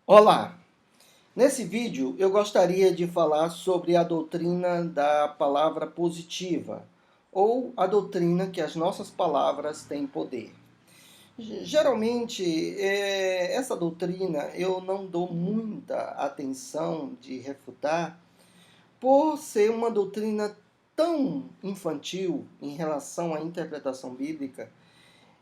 Olá! Nesse vídeo eu gostaria de falar sobre a doutrina da palavra positiva, ou a doutrina que as nossas palavras têm poder. Geralmente, essa doutrina eu não dou muita atenção de refutar, por ser uma doutrina tão infantil em relação à interpretação bíblica,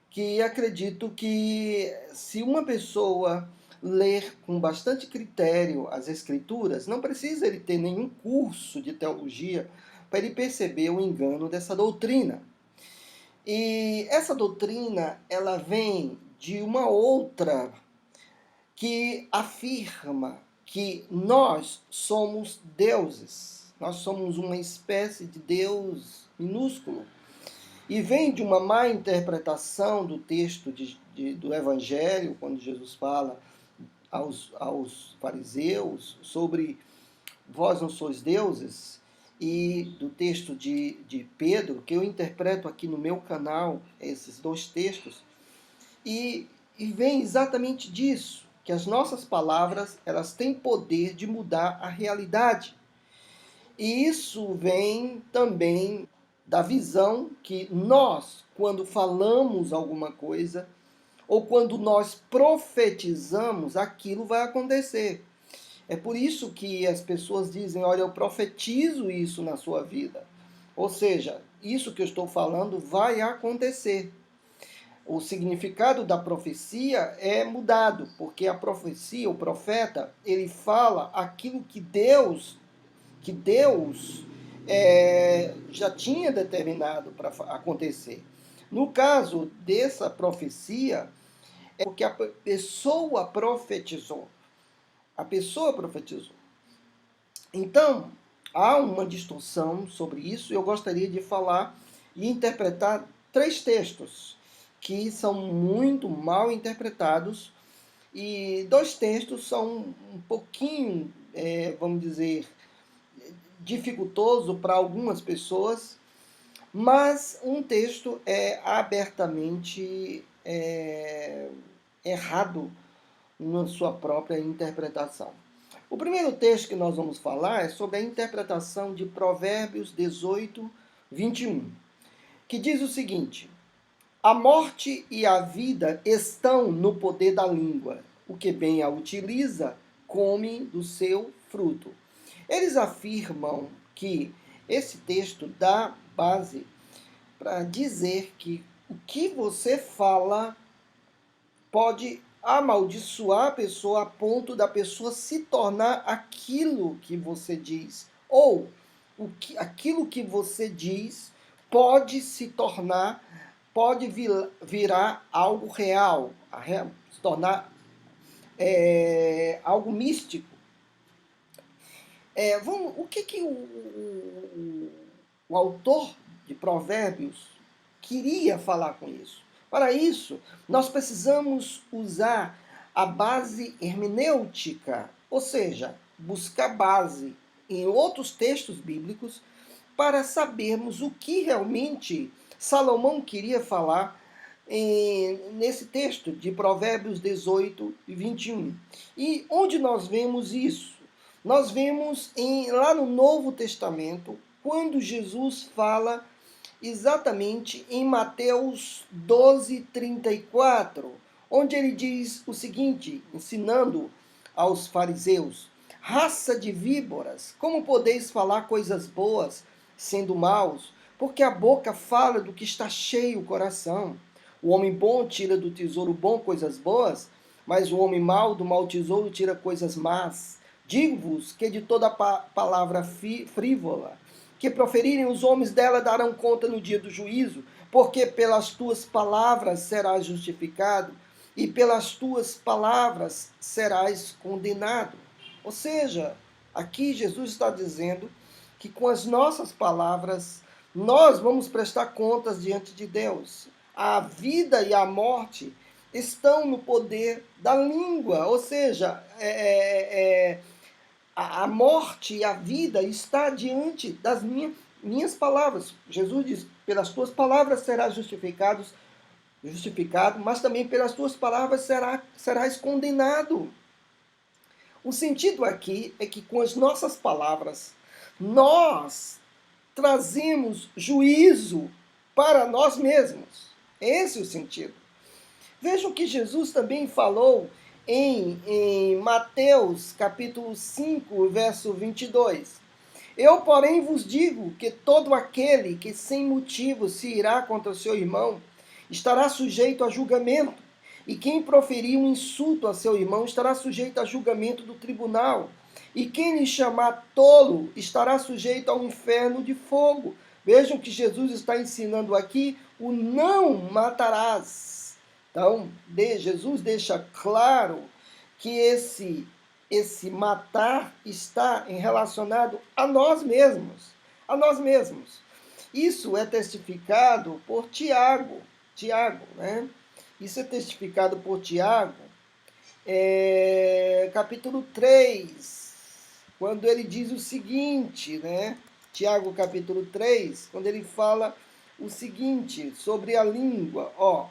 que acredito que se uma pessoa ler com bastante critério as escrituras, não precisa ele ter nenhum curso de teologia para ele perceber o engano dessa doutrina. E essa doutrina, ela vem de uma outra que afirma que nós somos deuses. Nós somos uma espécie de Deus minúsculo. E vem de uma má interpretação do texto do Evangelho, quando Jesus fala aos fariseus sobre vós não sois deuses, e do texto de Pedro, que eu interpreto aqui no meu canal, esses dois textos, e vem exatamente disso, que as nossas palavras elas têm poder de mudar a realidade. E isso vem também da visão que nós, quando falamos alguma coisa, ou quando nós profetizamos, aquilo vai acontecer. É por isso que as pessoas dizem, olha, eu profetizo isso na sua vida. Ou seja, isso que eu estou falando vai acontecer. O significado da profecia é mudado, porque a profecia, o profeta, ele fala aquilo que Deus já tinha determinado para acontecer. No caso dessa profecia, é porque a pessoa profetizou. A pessoa profetizou. Então, há uma distorção sobre isso. Eu gostaria de falar e interpretar três textos que são muito mal interpretados, e dois textos são um pouquinho, vamos dizer, dificultoso para algumas pessoas, mas um texto é abertamente errado na sua própria interpretação. O primeiro texto que nós vamos falar é sobre a interpretação de Provérbios 18, 21, que diz o seguinte: a morte e a vida estão no poder da língua. O que bem a utiliza, come do seu fruto. Eles afirmam que esse texto dá base para dizer que o que você fala pode amaldiçoar a pessoa a ponto da pessoa se tornar aquilo que você diz. Ou aquilo que você diz pode se tornar, pode virar algo real, se tornar algo místico. O que o autor de Provérbios queria falar com isso? Para isso, nós precisamos usar a base hermenêutica, ou seja, buscar base em outros textos bíblicos para sabermos o que realmente Salomão queria falar nesse texto de Provérbios 18 e 21. E onde nós vemos isso? Nós vemos lá no Novo Testamento, quando Jesus fala exatamente em Mateus 12, 34, onde ele diz o seguinte, ensinando aos fariseus: raça de víboras, como podeis falar coisas boas, sendo maus? Porque a boca fala do que está cheio o coração. O homem bom tira do tesouro bom coisas boas, mas o homem mau do mau tesouro tira coisas más. Digo-vos que de toda palavra frívola que proferirem os homens dela darão conta no dia do juízo, porque pelas tuas palavras serás justificado e pelas tuas palavras serás condenado. Ou seja, aqui Jesus está dizendo que com as nossas palavras nós vamos prestar contas diante de Deus. A vida e a morte estão no poder da língua, ou seja, a morte e a vida está diante das minhas palavras. Jesus diz, pelas tuas palavras serás justificado, mas também pelas tuas palavras serás condenado. O sentido aqui é que com as nossas palavras, nós trazemos juízo para nós mesmos. Esse é o sentido. Vejam que Jesus também falou em Mateus capítulo 5, verso 22. Eu, porém, vos digo que todo aquele que sem motivo se irá contra o seu irmão estará sujeito a julgamento, e quem proferir um insulto a seu irmão estará sujeito a julgamento do tribunal, e quem lhe chamar tolo estará sujeito ao inferno de fogo. Vejam que Jesus está ensinando aqui o não matarás. Então, Jesus deixa claro que esse matar está relacionado a nós mesmos. A nós mesmos. Isso é testificado por Tiago, né? Isso é testificado por Tiago, capítulo 3, quando ele diz o seguinte, né? Tiago, capítulo 3, quando ele fala o seguinte sobre a língua, ó.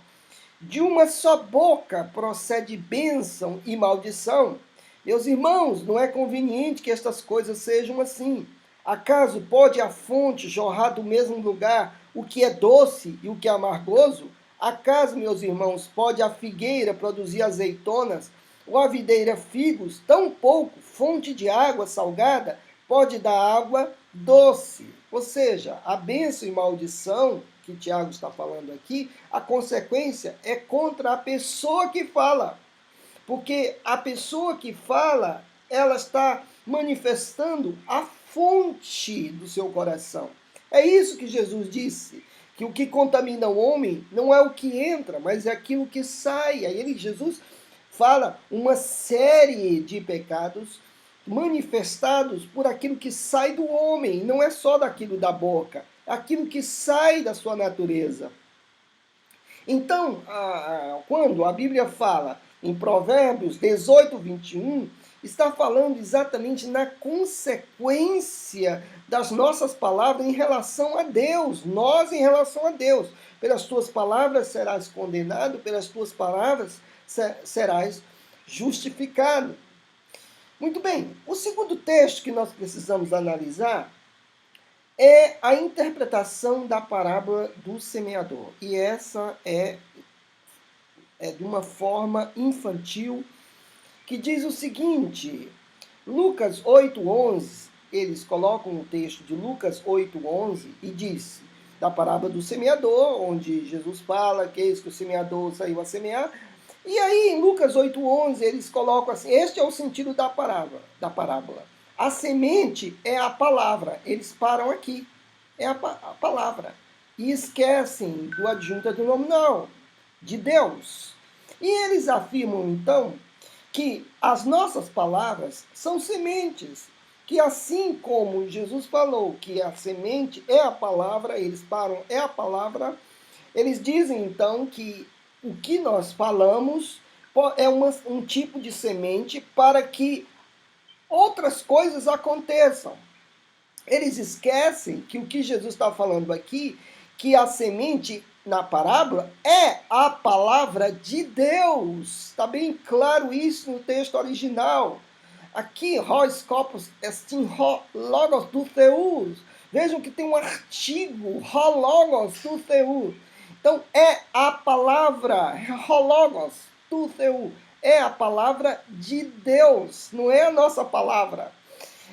De uma só boca procede bênção e maldição. Meus irmãos, não é conveniente que estas coisas sejam assim. Acaso pode a fonte jorrar do mesmo lugar o que é doce e o que é amargoso? Acaso, meus irmãos, pode a figueira produzir azeitonas ou a videira figos? Tampouco fonte de água salgada pode dar água doce. Ou seja, a bênção e maldição que Tiago está falando aqui, a consequência é contra a pessoa que fala. Porque a pessoa que fala, ela está manifestando a fonte do seu coração. É isso que Jesus disse, que o que contamina o homem não é o que entra, mas é aquilo que sai. Aí Jesus fala uma série de pecados manifestados por aquilo que sai do homem, não é só daquilo da boca, é aquilo que sai da sua natureza. Então, quando a Bíblia fala em Provérbios 18, 21, está falando exatamente na consequência das nossas palavras em relação a Deus. Nós em relação a Deus. Pelas tuas palavras serás condenado, pelas tuas palavras serás justificado. Muito bem, o segundo texto que nós precisamos analisar é a interpretação da parábola do semeador. E essa é de uma forma infantil, que diz o seguinte, Lucas 8:11, eles colocam o texto de Lucas 8:11 e diz, da parábola do semeador, onde Jesus fala que eis que o semeador saiu a semear, e aí em Lucas 8:11 eles colocam assim, este é o sentido da parábola. A semente é a palavra, eles param aqui, é a palavra, e esquecem do adjunto adnominal, de Deus. E eles afirmam então que as nossas palavras são sementes, que assim como Jesus falou que a semente é a palavra, eles param, é a palavra, eles dizem então que o que nós falamos é um tipo de semente para que outras coisas aconteçam. Eles esquecem que o que Jesus está falando aqui, que a semente na parábola é a palavra de Deus. Está bem claro isso no texto original. Aqui, hos scopus estin ho logos do Theus. Vejam que tem um artigo, ho logos do Theus. Então, é a palavra, ho logos do Theus. É a palavra de Deus, não é a nossa palavra.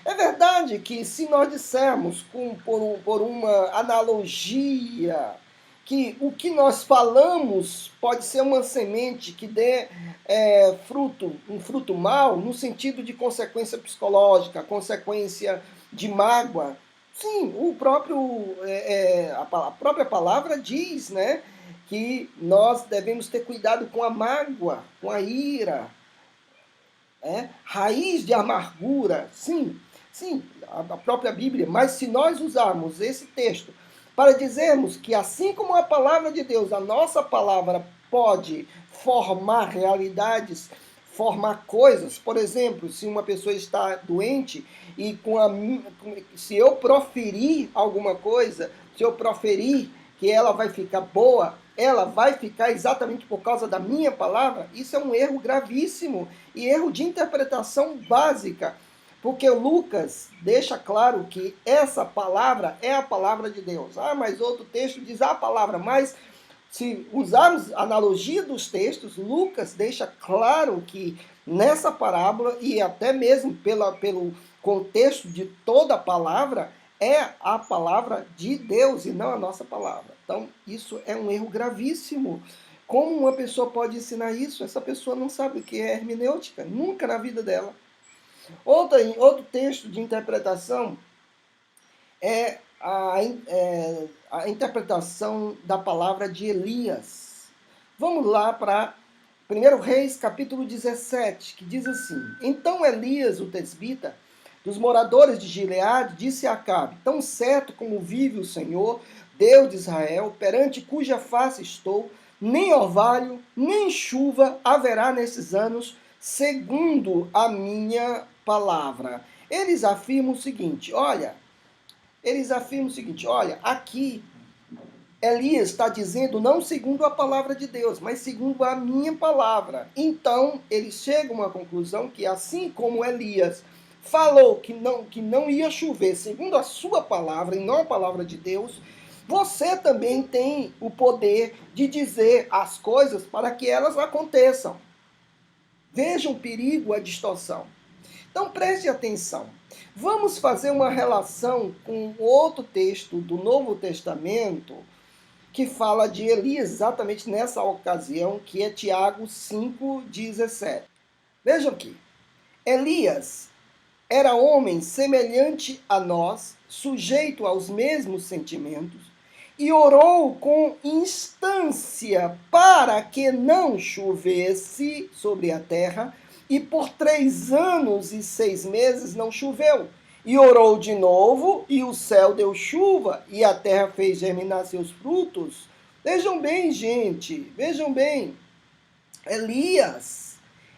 É verdade que se nós dissermos por uma analogia que o que nós falamos pode ser uma semente que dê um fruto mau, no sentido de consequência psicológica, consequência de mágoa. Sim, a própria palavra diz, né, que nós devemos ter cuidado com a mágoa, com a ira, raiz de amargura, sim, a própria Bíblia, mas se nós usarmos esse texto para dizermos que assim como a palavra de Deus, a nossa palavra pode formar realidades, formar coisas, por exemplo, se uma pessoa está doente e se eu proferir alguma coisa, se eu proferir que ela vai ficar boa, ela vai ficar exatamente por causa da minha palavra? Isso é um erro gravíssimo e erro de interpretação básica, porque Lucas deixa claro que essa palavra é a palavra de Deus. Ah, mas outro texto diz a palavra, mas se usarmos a analogia dos textos, Lucas deixa claro que nessa parábola, e até mesmo pelo contexto de toda a palavra, é a palavra de Deus e não a nossa palavra. Então, isso é um erro gravíssimo. Como uma pessoa pode ensinar isso? Essa pessoa não sabe o que é hermenêutica, nunca na vida dela. Outro texto de interpretação é a interpretação da palavra de Elias. Vamos lá para 1 Reis, capítulo 17, que diz assim: Então Elias, o tesbita, dos moradores de Gileade, disse a Acabe: Tão certo como vive o Senhor, Deus de Israel, perante cuja face estou, nem orvalho, nem chuva haverá nesses anos, segundo a minha palavra. Eles afirmam o seguinte, olha, aqui Elias está dizendo não segundo a palavra de Deus, mas segundo a minha palavra. Então, eles chegam a uma conclusão que assim como Elias falou que não ia chover segundo a sua palavra e não a palavra de Deus, você também tem o poder de dizer as coisas para que elas aconteçam. Veja o perigo, a distorção. Então preste atenção. Vamos fazer uma relação com outro texto do Novo Testamento que fala de Elias exatamente nessa ocasião, que é Tiago 5,17. Vejam aqui. Elias era homem semelhante a nós, sujeito aos mesmos sentimentos, e orou com instância para que não chovesse sobre a terra, e por 3 anos e 6 meses não choveu. E orou de novo, e o céu deu chuva, e a terra fez germinar seus frutos. Vejam bem, gente, vejam bem. Elias,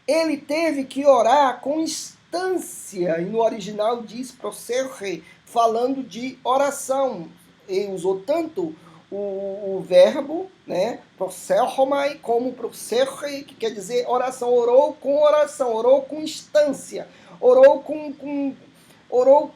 ele teve que orar com instância, e no original diz proserre, falando de oração. Ele usou tanto o verbo, né, proserromai, como proserre, que quer dizer oração. Orou com instância, orou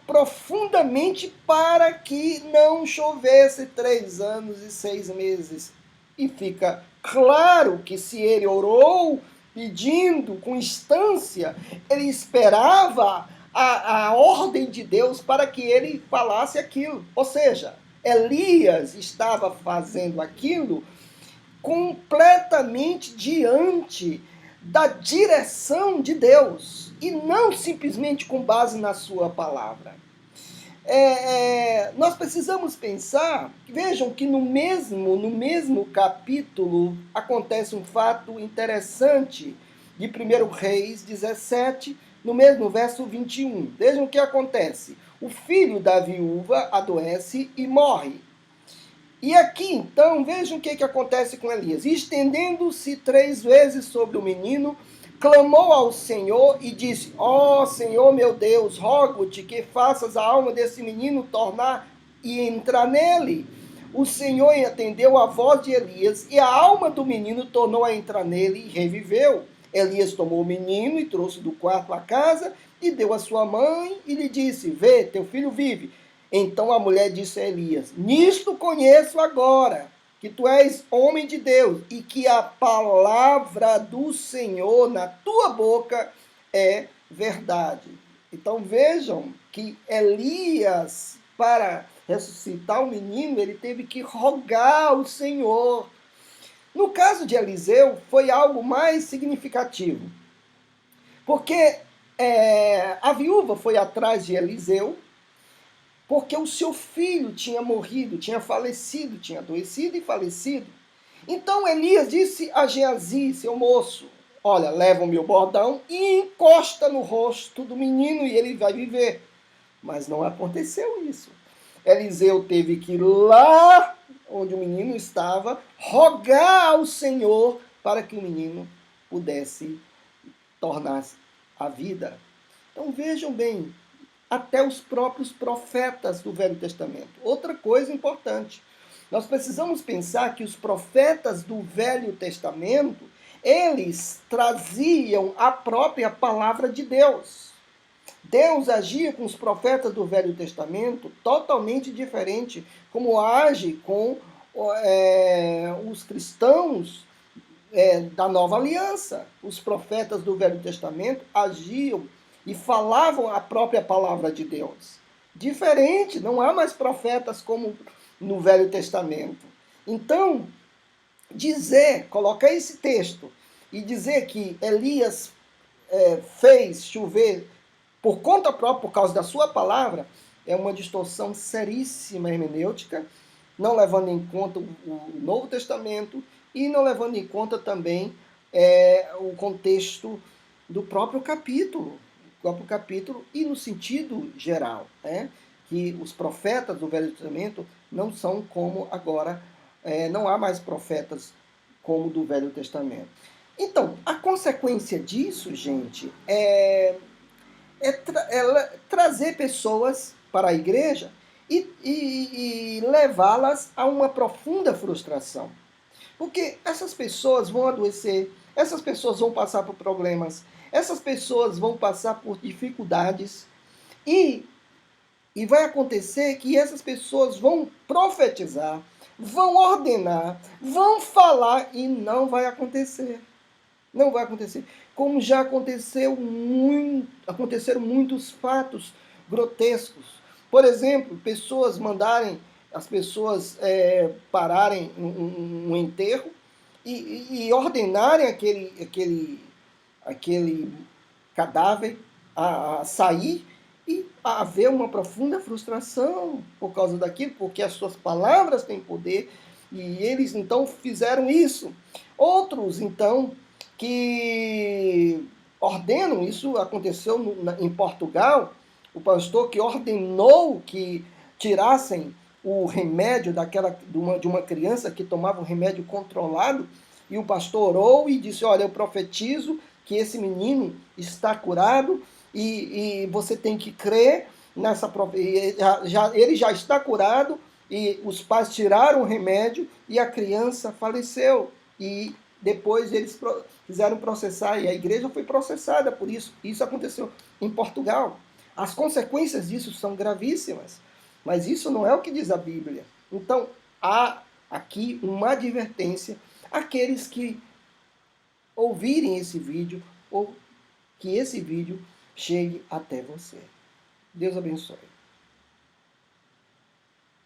profundamente para que não chovesse 3 anos e 6 meses. E fica claro que se ele orou pedindo com instância, ele esperava a ordem de Deus para que ele falasse aquilo. Ou seja, Elias estava fazendo aquilo completamente diante da direção de Deus e não simplesmente com base na sua palavra. Nós precisamos pensar, vejam que no mesmo capítulo acontece um fato interessante de 1 Reis 17, no mesmo verso 21. Vejam o que acontece. O filho da viúva adoece e morre. E aqui, então, vejam o que acontece com Elias. Estendendo-se 3 vezes sobre o menino, clamou ao Senhor e disse: Ó Senhor meu Deus, rogo-te que faças a alma desse menino tornar e entrar nele. O Senhor atendeu a voz de Elias, e a alma do menino tornou a entrar nele e reviveu. Elias tomou o menino e trouxe do quarto à casa, e deu à sua mãe, e lhe disse: Vê, teu filho vive. Então a mulher disse a Elias: Nisto conheço agora que tu és homem de Deus e que a palavra do Senhor na tua boca é verdade. Então vejam que Elias, para ressuscitar o menino, ele teve que rogar ao Senhor. No caso de Eliseu, foi algo mais significativo, porque a viúva foi atrás de Eliseu, porque o seu filho tinha morrido, tinha falecido, tinha adoecido e falecido. Então Elias disse a Geazi, seu moço: olha, leva o meu bordão e encosta no rosto do menino e ele vai viver. Mas não aconteceu isso. Eliseu teve que ir lá onde o menino estava, rogar ao Senhor para que o menino pudesse tornar a vida. Então vejam bem, até os próprios profetas do Velho Testamento. Outra coisa importante, Nós precisamos pensar que os profetas do Velho Testamento, eles traziam a própria palavra de Deus. Deus agia com os profetas do Velho Testamento totalmente diferente como age com os cristãos da Nova Aliança. Os profetas do Velho Testamento agiam e falavam a própria palavra de Deus. Diferente, não há mais profetas como no Velho Testamento. Então, colocar esse texto e dizer que Elias fez chover por conta própria, por causa da sua palavra, é uma distorção seríssima hermenêutica, não levando em conta o Novo Testamento e não levando em conta também o contexto do próprio capítulo e no sentido geral, né? Que os profetas do Velho Testamento não são como agora, não há mais profetas como do Velho Testamento. Então, a consequência disso, gente, é trazer pessoas para a igreja e levá-las a uma profunda frustração. Porque essas pessoas vão adoecer, essas pessoas vão passar por problemas, essas pessoas vão passar por dificuldades e vai acontecer que essas pessoas vão profetizar, vão ordenar, vão falar e não vai acontecer. Não vai acontecer. Como já aconteceram muitos fatos grotescos. Por exemplo, pessoas mandarem as pessoas pararem um enterro e ordenarem aquele cadáver a sair e a haver uma profunda frustração por causa daquilo, porque as suas palavras têm poder e eles então fizeram isso. Outros, então, que ordenam, isso aconteceu em Portugal, o pastor que ordenou que tirassem o remédio de uma criança que tomava um remédio controlado, e o pastor orou e disse, olha, eu profetizo que esse menino está curado e você tem que crer nessa ele já está curado, e os pais tiraram o remédio e a criança faleceu. E depois eles fizeram processar, e a igreja foi processada por isso. Isso aconteceu em Portugal. As consequências disso são gravíssimas, mas isso não é o que diz a Bíblia. Então, há aqui uma advertência àqueles que ouvirem esse vídeo ou que esse vídeo chegue até você. Deus abençoe.